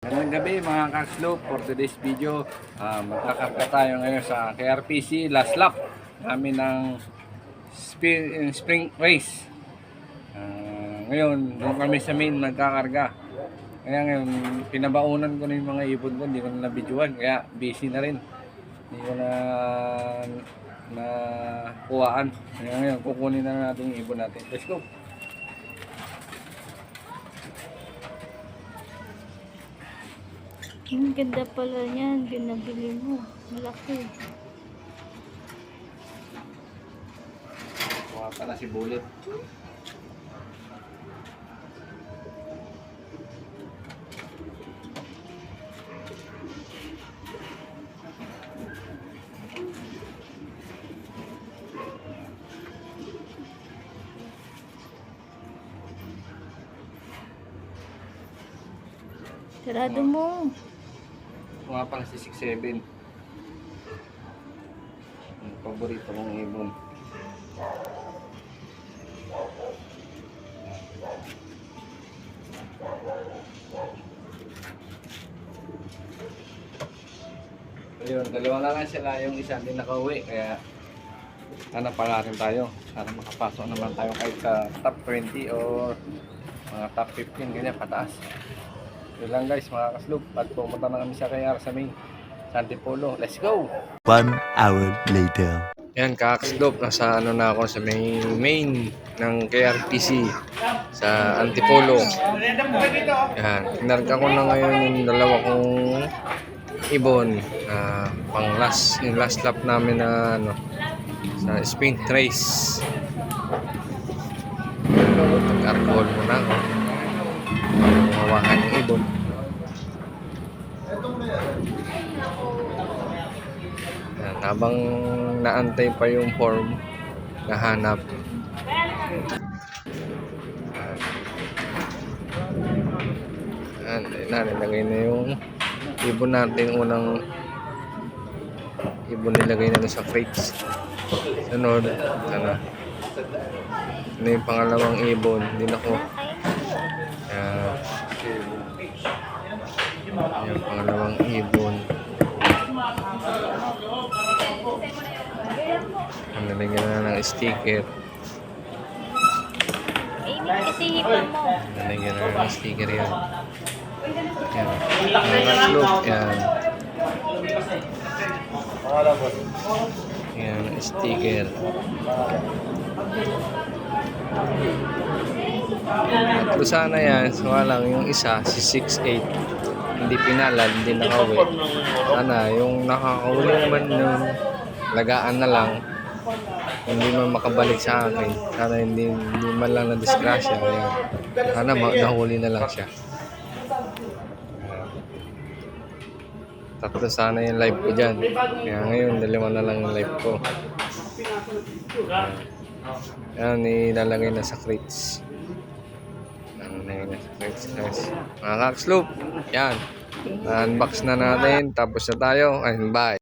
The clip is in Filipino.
Magandang gabi mga ka-slope. For today's video, magkakarga tayo ngayon sa KRPC last lap namin ng spring race. Ngayon, doon kami sa main magkakarga. Kaya ngayon, pinabaunan ko na yung mga ibon ko, hindi ko na nabidyoan. Kaya busy na rin. Hindi ko na kuhaan. Kaya ngayon, kukunin na natin yung ibon natin. Let's go! Ang ganda pala niyan, binabili mo. Malaki. Kuha pa na si Bullet. Sarado mo. Kuha pa na si 6'7". Ang paborito kong ibon. Ayun, dalawa na lang sila, yung isa hindi nakauwi, kaya hanap pa natin tayo para makapasok naman tayo kahit sa top 20 or mga top 15, ganyan pataas. Yun lang guys mga ka-slope, at pumunta na kami sa KR sa main sa Antipolo. Let's go! 1 hour later. Yan ka-slope, nasa na ako sa main ng KRPC sa Antipolo. Yan, kinarga ko na ngayon yung dalawa kong ibon yung last lap namin na sa sprint race. Nag-alcohol muna ako mawakan yung ibon. Yan, habang naantay pa yung form nahanap. Yan, nilagay na yung ibon natin. Unang ibon nilagay na sa crates. Sunod, ano yung pangalawang ibon din ako. Yung pangalawang ibon nalagyan na ng sticker. Kasi hipan mo. Nalagyan na ng sticker yan. Yan. Mga slope yan. Yan, sticker. Tatlo sana yan. So lang yung isa, si 6'8", hindi pinalad, hindi nakauwi. Sana yung nakakauwi naman yung lagaan na lang, hindi man makabalik sa akin. Sana hindi man lang na-disgrasya. Sana nahuli na lang siya. Tatlo sana yung live ko dyan. Kaya ngayon, dalawa na lang yung live ko. Yan, nilalagay na sa crates. Nilalagay na sa crates, guys. Mga ka-slope, yan. Na-unbox na natin. Tapos na tayo. Ayun, bye.